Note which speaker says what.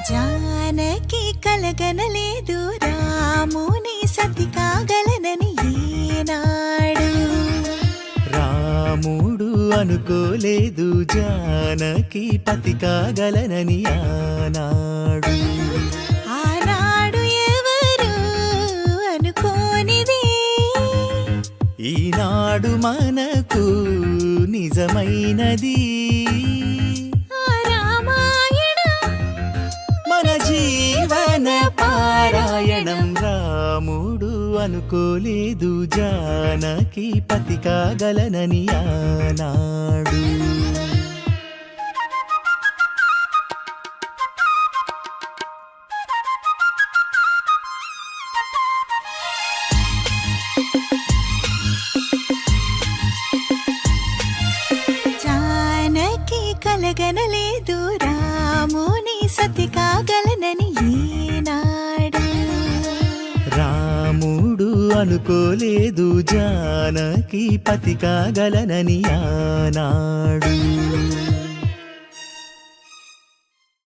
Speaker 1: జానకి కలగనలేదు రాముని సతి కాగలనని ఏనాడు.
Speaker 2: రాముడు అనుకోలేదు జానకి పతి కాగలనని ఆనాడు.
Speaker 1: ఆనాడు ఎవరు అనుకోనిది
Speaker 2: ఈనాడు మనకు నిజమైనది. మన జీవన పారాయణం. రాముడు అనుకోలేదు జానకి పతి కాగలనని ఆనాడు.
Speaker 1: జానకి కలగనలేదు రాముని సతి కాగలనని ఏనాడు.
Speaker 2: రాముడు అనుకోలేదు జానకి పతి కాగలనని ఆనాడు.